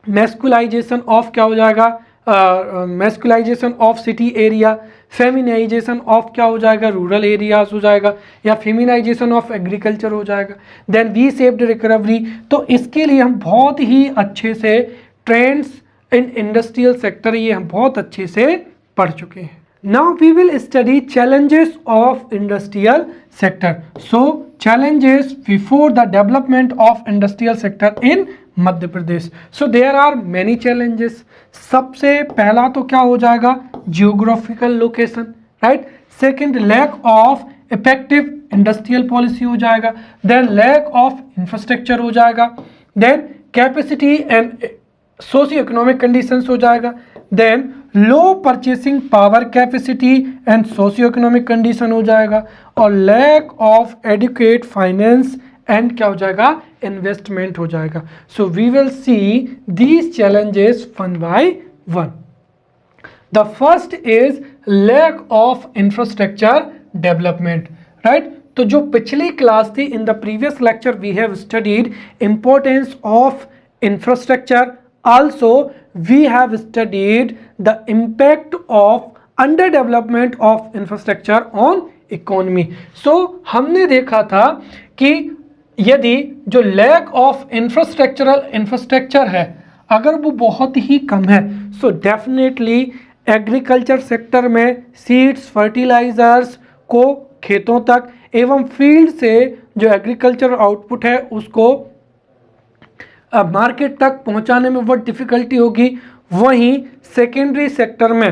मैस्कुलाइजेशन ऑफ क्या हो जाएगा, masculinisation of city area, feminisation of क्या हो जाएगा, रूरल एरियाज हो जाएगा, या फेमिनाइजेशन ऑफ एग्रीकल्चर हो जाएगा। देन वी सेव्ड रिकवरी, तो इसके लिए हम बहुत ही अच्छे से ट्रेंड्स इन इंडस्ट्रियल सेक्टर ये हम बहुत अच्छे से पढ़ चुके हैं। Now we will study challenges of industrial sector. So challenges before the development of industrial sector in Madhya Pradesh. So there are many challenges. सबसे पहला तो क्या हो जाएगा, geographical location, right. Second, lack of effective industrial policy हो जाएगा। Then lack of infrastructure हो जाएगा। Then capacity and socio economic conditions हो जाएगा। Then low purchasing power capacity and socio economic condition हो जाएगा। और lack of adequate finance and क्या हो जाएगा, इन्वेस्टमेंट हो जाएगा। So we will see these challenges one by one. The first is lack of infrastructure development, right. तो जो पिछली क्लास थी, in the previous lecture we have studied importance of infrastructure. Also, we have studied the impact of underdevelopment of infrastructure on economy. So हमने देखा था कि यदि जो लैक ऑफ इंफ्रास्ट्रक्चर है अगर वो बहुत ही कम है, सो डेफिनेटली एग्रीकल्चर सेक्टर में सीड्स, फर्टिलाइजर्स को खेतों तक एवं फील्ड से जो एग्रीकल्चर आउटपुट है उसको मार्केट तक पहुंचाने में बहुत डिफिकल्टी होगी। वहीं सेकेंडरी सेक्टर में,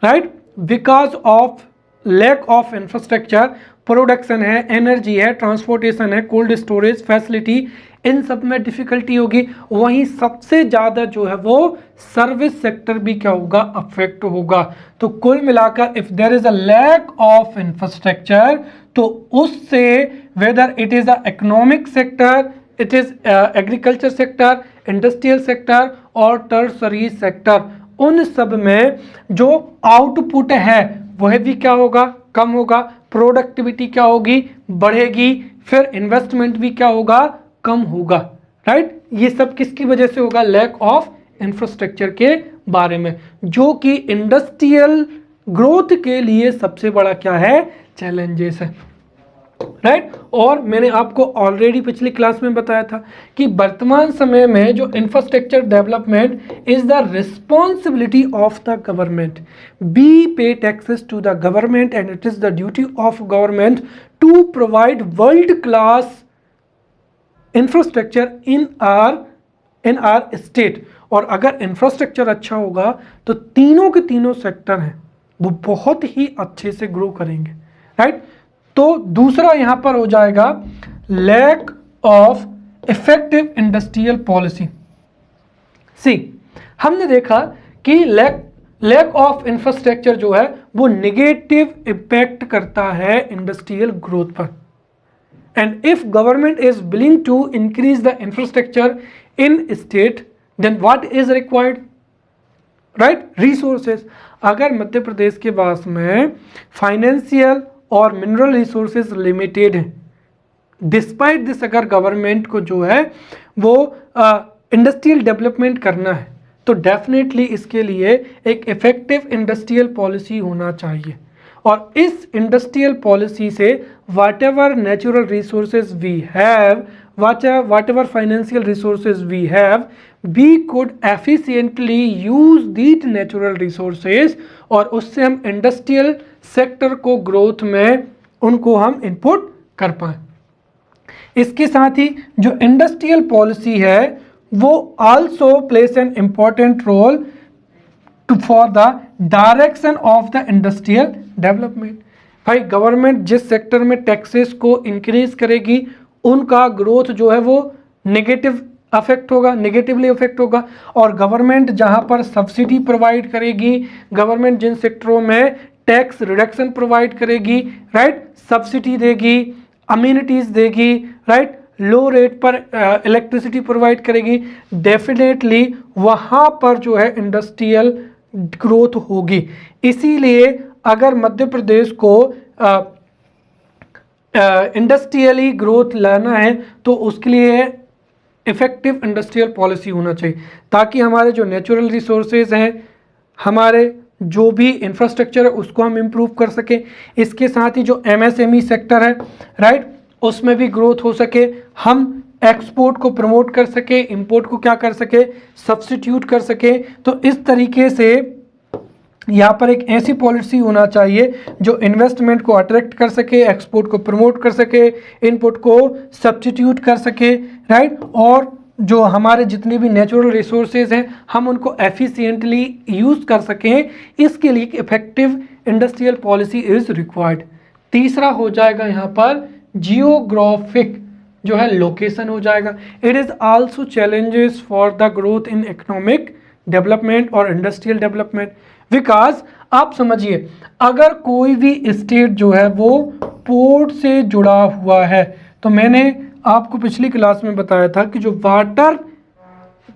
right, because of lack of infrastructure, production है, एनर्जी है, ट्रांसपोर्टेशन है, कोल्ड स्टोरेज फैसिलिटी, इन सब में डिफिकल्टी होगी। वहीं सबसे ज़्यादा जो है वो सर्विस सेक्टर भी क्या होगा, अफेक्ट होगा। तो कुल मिलाकर if there is a lack of infrastructure तो उससे whether it is a economic sector, it is agriculture sector, industrial sector और टर्सरी सेक्टर, उन सब में जो आउटपुट है वह भी क्या होगा, कम होगा, प्रोडक्टिविटी क्या होगी, बढ़ेगी, फिर इन्वेस्टमेंट भी क्या होगा, कम होगा, राइट। ये सब किसकी वजह से होगा, लैक ऑफ इंफ्रास्ट्रक्चर के बारे में, जो कि इंडस्ट्रियल ग्रोथ के लिए सबसे बड़ा क्या है, चैलेंजेस है, राइट। और मैंने आपको ऑलरेडी पिछली क्लास में बताया था कि वर्तमान समय में जो infrastructure development is the responsibility of the government, we pay taxes to the government and it is the duty of government to provide world class infrastructure in our state. और अगर इंफ्रास्ट्रक्चर अच्छा होगा तो तीनों के तीनों सेक्टर हैं वो बहुत ही अच्छे से ग्रो करेंगे, राइट। तो दूसरा यहां पर हो जाएगा lack of effective industrial policy. See, हमने देखा कि लैक ऑफ इंफ्रास्ट्रक्चर जो है वो नेगेटिव इम्पैक्ट करता है इंडस्ट्रियल ग्रोथ पर। And if government is willing to increase the infrastructure in state then what is required, right, resources. अगर मध्य प्रदेश के पास में फाइनेंशियल और मिनरल रिसोर्सेज लिमिटेड हैं, डिस्पाइट दिस अगर गवर्नमेंट को जो है वो इंडस्ट्रियल डेवलपमेंट करना है तो डेफिनेटली इसके लिए एक इफेक्टिव इंडस्ट्रियल पॉलिसी होना चाहिए। और इस इंडस्ट्रियल पॉलिसी से whatever natural resources we have, whatever financial resources we have, we could efficiently use these natural resources और उससे हम इंडस्ट्रियल सेक्टर को ग्रोथ में उनको हम इनपुट कर पाएं। इसके साथ ही जो इंडस्ट्रियल पॉलिसी है वो also plays an important role for the direction of the industrial development. भाई गवर्नमेंट जिस सेक्टर में टैक्सेस को इंक्रीज करेगी उनका ग्रोथ जो है वो नेगेटिवली अफेक्ट होगा। और गवर्नमेंट जहां पर सब्सिडी प्रोवाइड करेगी, गवर्नमेंट जिन सेक्टरों में टैक्स रिडक्शन प्रोवाइड करेगी, राइट, सब्सिडी देगी, अम्यूनिटीज देगी, राइट, लो रेट पर इलेक्ट्रिसिटी प्रोवाइड करेगी, डेफिनेटली वहां पर जो है इंडस्ट्रियल ग्रोथ होगी। इसीलिए अगर मध्य प्रदेश को इंडस्ट्रियली ग्रोथ लाना है तो उसके लिए इफेक्टिव इंडस्ट्रियल पॉलिसी होना चाहिए, ताकि हमारे जो नेचुरल रिसोर्सेज हैं, हमारे जो भी इंफ्रास्ट्रक्चर है उसको हम इम्प्रूव कर सकें। इसके साथ ही जो एमएसएमई सेक्टर है, राइट, उसमें भी ग्रोथ हो सके, हम एक्सपोर्ट को प्रमोट कर सके, इंपोर्ट को क्या कर सके, सब्स्टिट्यूट कर सके। तो इस तरीके से यहाँ पर एक ऐसी पॉलिसी होना चाहिए जो इन्वेस्टमेंट को अट्रैक्ट कर सके, एक्सपोर्ट को प्रमोट कर सके, इनपुट को सब्स्टिट्यूट कर सके, राइट, और जो हमारे जितने भी नेचुरल रिसोर्सेज हैं हम उनको एफिशिएंटली यूज़ कर सकें। इसके लिए effective industrial policy is required. तीसरा हो जाएगा यहाँ पर जियोग्राफिक जो है लोकेशन हो जाएगा। It is also challenges for the growth in economic development और इंडस्ट्रियल डेवलपमेंट। विकास, आप समझिए अगर कोई भी स्टेट जो है वो पोर्ट से जुड़ा हुआ है, तो मैंने आपको पिछली क्लास में बताया था कि जो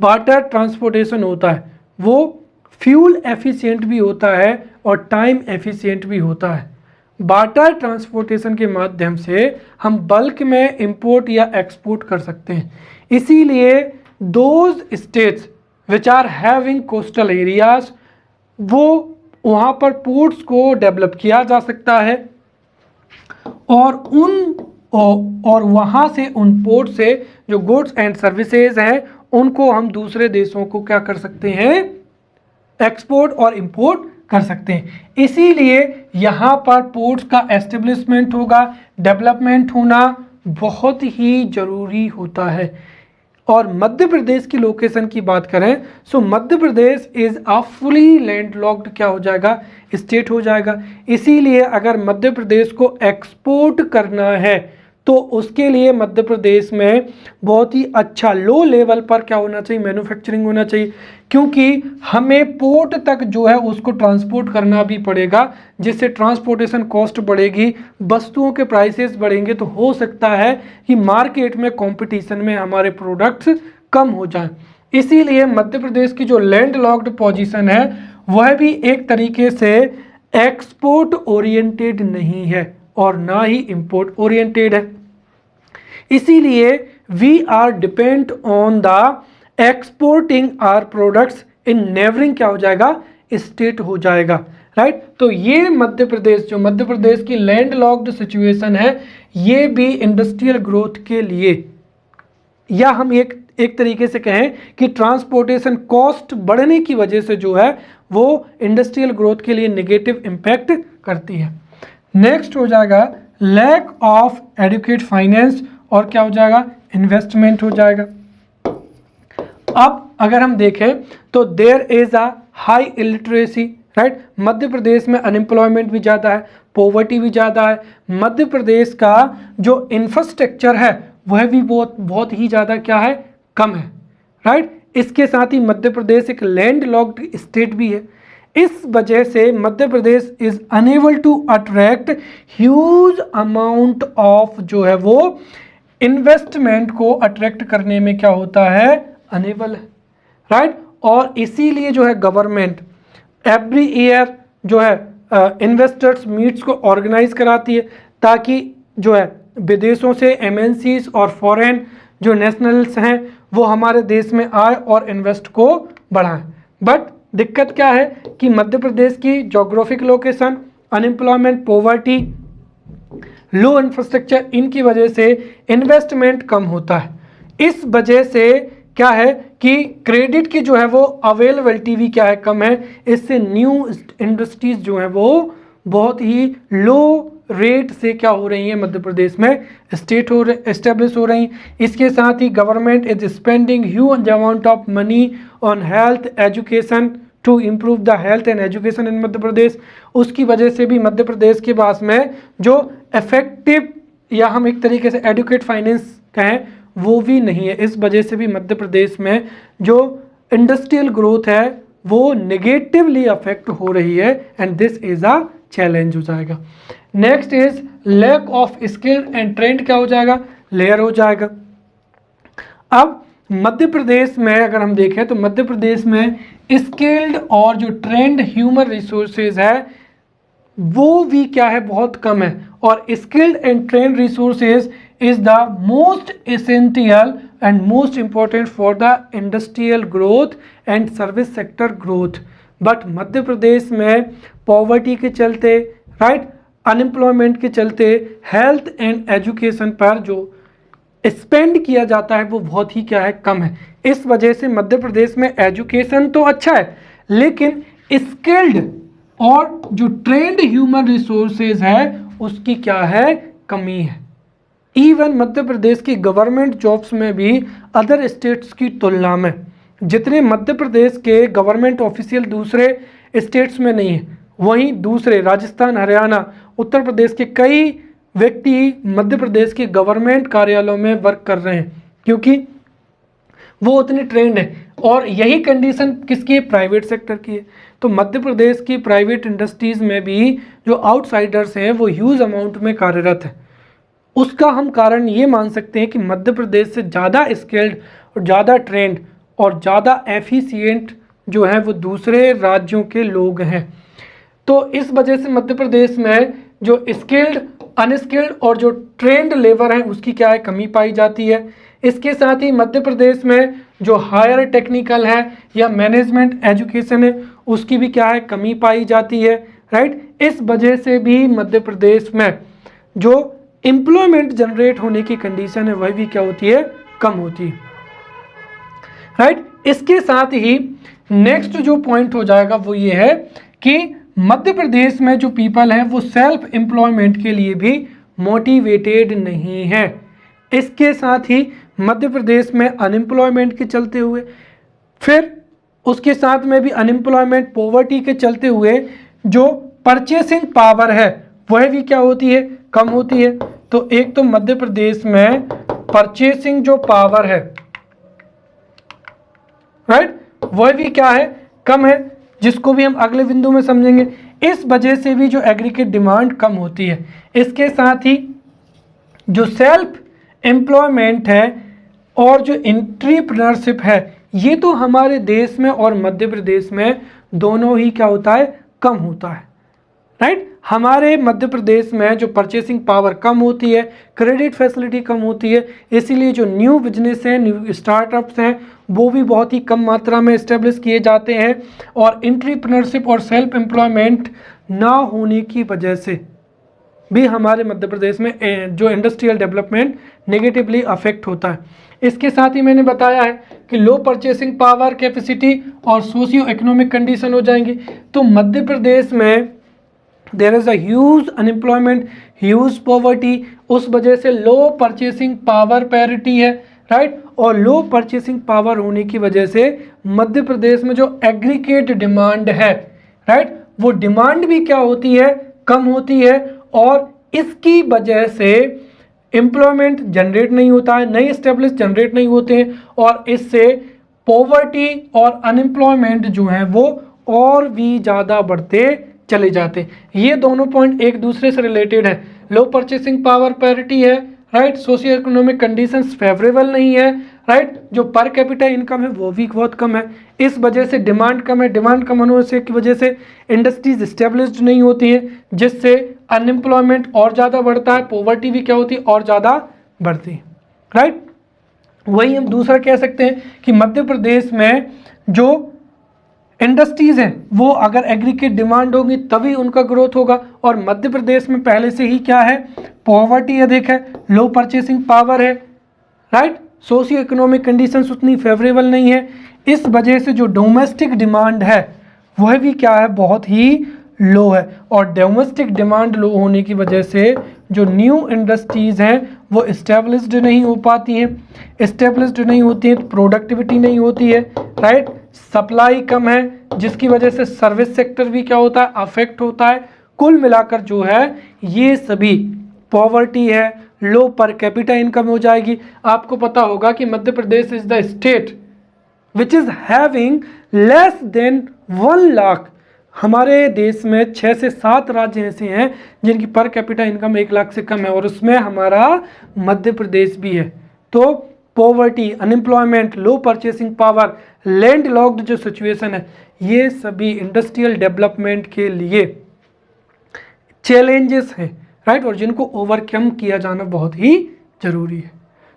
वाटर ट्रांसपोर्टेशन होता है वो फ्यूल एफिशिएंट भी होता है और टाइम एफिशिएंट भी होता है। वाटर ट्रांसपोर्टेशन के माध्यम से हम बल्क में इंपोर्ट या एक्सपोर्ट कर सकते हैं। इसीलिए those states which are having coastal areas, वो वहाँ पर पोर्ट्स को डेवलप किया जा सकता है और वहाँ से उन पोर्ट से जो गुड्स एंड सर्विसेज हैं उनको हम दूसरे देशों को क्या कर सकते हैं, एक्सपोर्ट और इंपोर्ट कर सकते हैं। इसीलिए यहाँ पर पोर्ट्स का एस्टेब्लिशमेंट होगा, डेवलपमेंट होना बहुत ही ज़रूरी होता है। और मध्य प्रदेश की लोकेशन की बात करें सो Madhya Pradesh is a fully landlocked क्या हो जाएगा, स्टेट हो जाएगा। इसीलिए अगर मध्य प्रदेश को एक्सपोर्ट करना है तो उसके लिए मध्य प्रदेश में बहुत ही अच्छा लो लेवल पर क्या होना चाहिए, मैन्युफैक्चरिंग होना चाहिए, क्योंकि हमें पोर्ट तक जो है उसको ट्रांसपोर्ट करना भी पड़ेगा, जिससे ट्रांसपोर्टेशन कॉस्ट बढ़ेगी, वस्तुओं के प्राइसेस बढ़ेंगे, तो हो सकता है कि मार्केट में कंपटीशन में हमारे प्रोडक्ट्स कम हो जाएं। इसीलिए मध्य प्रदेश की जो लैंड लॉक्ड पोजीशन है वह भी एक तरीके से एक्सपोर्ट ओरिएंटेड नहीं है और ना ही इंपोर्ट ओरिएंटेड है। इसीलिए we are depend on the exporting our products in neighbouring क्या हो जाएगा, स्टेट हो जाएगा, राइट। तो ये मध्य प्रदेश, जो मध्य प्रदेश की लैंड लॉक्ड सिचुएशन है, ये भी इंडस्ट्रियल ग्रोथ के लिए, या हम एक तरीके से कहें कि ट्रांसपोर्टेशन कॉस्ट बढ़ने की वजह से जो है वो इंडस्ट्रियल ग्रोथ के लिए नेगेटिव इम्पैक्ट करती है। नेक्स्ट हो जाएगा लैक ऑफ एडुकेट फाइनेंस, और क्या हो जाएगा, इन्वेस्टमेंट हो जाएगा। अब अगर हम देखें तो there is a high illiteracy, right. Madhya Pradesh में अनएम्प्लॉयमेंट भी ज़्यादा है, पॉवर्टी भी ज़्यादा है। मध्य प्रदेश का जो इंफ्रास्ट्रक्चर है वह भी बहुत ही ज़्यादा क्या है, कम है, राइट। इसके साथ ही मध्य प्रदेश एक लैंड लॉक्ड स्टेट भी है। इस वजह से Madhya Pradesh is unable to attract huge amount of जो है वो इन्वेस्टमेंट को अट्रैक्ट करने में क्या होता है, अनेबल है, राइट। और इसीलिए जो है गवर्नमेंट एवरी ईयर जो है इन्वेस्टर्स मीट्स को ऑर्गेनाइज कराती है, ताकि जो है विदेशों से एमएनसीज और फॉरेन जो नेशनल्स हैं वो हमारे देश में आए और इन्वेस्ट को बढ़ाएं। बट दिक्कत क्या है कि मध्य प्रदेश की जोग्राफिक लोकेशन, अनएम्प्लॉयमेंट, पॉवर्टी, लो इंफ्रास्ट्रक्चर, इनकी वजह से इन्वेस्टमेंट कम होता है। इस वजह से क्या है कि क्रेडिट की जो है वो अवेलेबिलिटी भी क्या है, कम है। इससे न्यू इंडस्ट्रीज जो है वो बहुत ही लो रेट से क्या हो रही है, मध्य प्रदेश में एस्टेब्लिश हो रही। इसके साथ ही government is spending huge amount of money on health education to improve the health and education in Madhya Pradesh. उसकी वजह से भी मध्य प्रदेश के पास में जो इफेक्टिव, या हम एक तरीके से एडुकेट फाइनेंस कहें, वो भी नहीं है। इस वजह से भी मध्य प्रदेश में जो इंडस्ट्रियल ग्रोथ है वो नेगेटिवली अफेक्ट हो रही है, and this is a challenge हो जाएगा। Next is lack of skilled and trained क्या हो जाएगा, लेयर हो जाएगा। अब मध्य प्रदेश में अगर हम देखें तो मध्य प्रदेश में स्किल्ड और जो ट्रेंड ह्यूमन रिसोर्सेज है वो भी क्या है, बहुत कम है। और skilled and trained resources is the most essential and most important for the industrial growth and service sector growth. But Madhya Pradesh में पॉवर्टी के चलते, राइट, अनएम्प्लॉयमेंट के चलते हेल्थ एंड एजुकेशन पर जो स्पेंड किया जाता है वो बहुत ही क्या है, कम है। इस वजह से मध्य प्रदेश में एजुकेशन तो अच्छा है, लेकिन स्किल्ड और जो ट्रेंड ह्यूमन रिसोर्सेज है उसकी क्या है, कमी है। इवन मध्य प्रदेश की गवर्नमेंट जॉब्स में भी अदर स्टेट्स की तुलना में जितने मध्य प्रदेश के गवर्नमेंट ऑफिशियल दूसरे स्टेट्स में नहीं है, वहीं दूसरे राजस्थान, हरियाणा, उत्तर प्रदेश के कई व्यक्ति मध्य प्रदेश के गवर्नमेंट कार्यालयों में वर्क कर रहे हैं, क्योंकि वो उतनी ट्रेंड है। और यही कंडीशन किसकी है, प्राइवेट सेक्टर की है। तो मध्य प्रदेश की प्राइवेट इंडस्ट्रीज में भी जो आउटसाइडर्स हैं वो ह्यूज अमाउंट में कार्यरत है। उसका हम कारण ये मान सकते हैं कि मध्य प्रदेश से ज़्यादा स्किल्ड और ज़्यादा ट्रेंड और ज़्यादा एफिशिएंट जो है वो दूसरे राज्यों के लोग हैं। तो इस वजह से मध्य प्रदेश में जो स्किल्ड, अनस्किल्ड और जो ट्रेंड लेबर है उसकी क्या है, कमी पाई जाती है। इसके साथ ही मध्य प्रदेश में जो हायर टेक्निकल है या मैनेजमेंट एजुकेशन है उसकी भी क्या है, कमी पाई जाती है, राइट। इस वजह से भी मध्य प्रदेश में जो एम्प्लॉयमेंट जनरेट होने की कंडीशन है वह भी क्या होती है, कम होती है, राइट। इसके साथ ही नेक्स्ट जो पॉइंट हो जाएगा वो ये है कि मध्य प्रदेश में जो पीपल है वो सेल्फ एम्प्लॉयमेंट के लिए भी मोटिवेटेड नहीं है। इसके साथ ही मध्य प्रदेश में अनएम्प्लॉयमेंट के चलते हुए, फिर उसके साथ में भी अनएम्प्लॉयमेंट पॉवर्टी के चलते हुए जो परचेसिंग पावर है वह भी क्या होती है, कम होती है। तो एक तो मध्य प्रदेश में परचेसिंग जो पावर है, राइट, वह भी क्या है, कम है, जिसको भी हम अगले बिंदु में समझेंगे। इस वजह से भी जो एग्रीगेट डिमांड कम होती है। इसके साथ ही जो सेल्फ एम्प्लॉयमेंट है और जो एंटरप्रेन्योरशिप है ये तो हमारे देश में और मध्य प्रदेश में दोनों ही क्या होता है, कम होता है, राइट। हमारे मध्य प्रदेश में जो परचेसिंग पावर कम होती है, क्रेडिट फैसिलिटी कम होती है, इसीलिए जो न्यू बिजनेस हैं, न्यू स्टार्टअप्स हैं वो भी बहुत ही कम मात्रा में इस्टेब्लिश किए जाते हैं। और एंटरप्रेन्योरशिप और सेल्फ एम्प्लॉयमेंट ना होने की वजह से भी हमारे मध्य प्रदेश में जो इंडस्ट्रियल डेवलपमेंट नेगेटिवली अफेक्ट होता है। इसके साथ ही मैंने बताया है कि लो परचेसिंग पावर, कैपेसिटी और सोशियो इकोनॉमिक कंडीशन हो जाएंगी। तो मध्य प्रदेश में there is a huge unemployment, huge poverty, उस वजह से लो परचेसिंग पावर पैरिटी है, राइट। और लो परचेसिंग पावर होने की वजह से मध्य प्रदेश में जो एग्रीगेट डिमांड है, राइट, वो डिमांड भी क्या होती है, कम होती है। और इसकी वजह से एम्प्लॉयमेंट जनरेट नहीं होता है, नई एस्टेब्लिश जनरेट नहीं होते हैं और इससे पॉवर्टी और अनएम्प्लॉयमेंट जो है वो और भी ज़्यादा बढ़ते चले जाते हैं। ये दोनों पॉइंट एक दूसरे से रिलेटेड है। लो परचेसिंग पावर पैरिटी है, right, socio economic conditions favourable नहीं है, राइट, जो पर कैपिटा इनकम है वो भी बहुत कम है। इस वजह से डिमांड कम है, डिमांड कम होने से की वजह से इंडस्ट्रीज इस्टेब्लिश्ड नहीं होती हैं, जिससे अनएम्प्लॉयमेंट और ज़्यादा बढ़ता है, पॉवर्टी भी क्या होती है, और ज़्यादा बढ़ती है, राइट। वही हम दूसरा कह सकते हैं कि मध्य प्रदेश में जो इंडस्ट्रीज़ हैं वो अगर एग्रीगेट डिमांड होगी तभी उनका ग्रोथ होगा। और मध्य प्रदेश में पहले से ही क्या है, पॉवर्टी अधिक है, लो परचेसिंग पावर है, राइट, सोशियो इकोनॉमिक कंडीशंस उतनी फेवरेबल नहीं है। इस वजह से जो डोमेस्टिक डिमांड है वह भी क्या है, बहुत ही लो है। और डोमेस्टिक डिमांड लो होने की वजह से जो न्यू इंडस्ट्रीज़ हैं वो इस्टेब्लिश्ड नहीं हो पाती हैं, इस्टेब्लिश्ड नहीं होती हैं तो प्रोडक्टिविटी नहीं होती है, राइट, सप्लाई कम है, जिसकी वजह से सर्विस सेक्टर भी क्या होता है, अफेक्ट होता है। कुल मिलाकर जो है ये सभी पॉवर्टी है, लो पर कैपिटा इनकम हो जाएगी। आपको पता होगा कि Madhya Pradesh is the state which is having less than 1 lakh. हमारे देश में 6 से 7 राज्य ऐसे हैं जिनकी पर कैपिटा इनकम 1 लाख से कम है और उसमें हमारा मध्य प्रदेश भी है। तो पॉवर्टी, अनएम्प्लॉयमेंट, लो परचेसिंग पावर, लैंड लॉक्ड जो सिचुएशन है, ये सभी इंडस्ट्रियल डेवलपमेंट के लिए चैलेंजेस हैं, राइट, और जिनको ओवरकम किया जाना बहुत ही जरूरी है।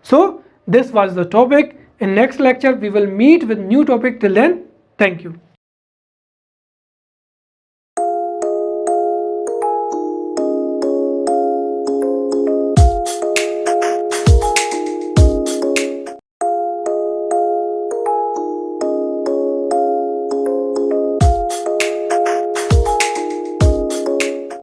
So this was the topic. In next lecture we will meet with new topic. Till then, thank you.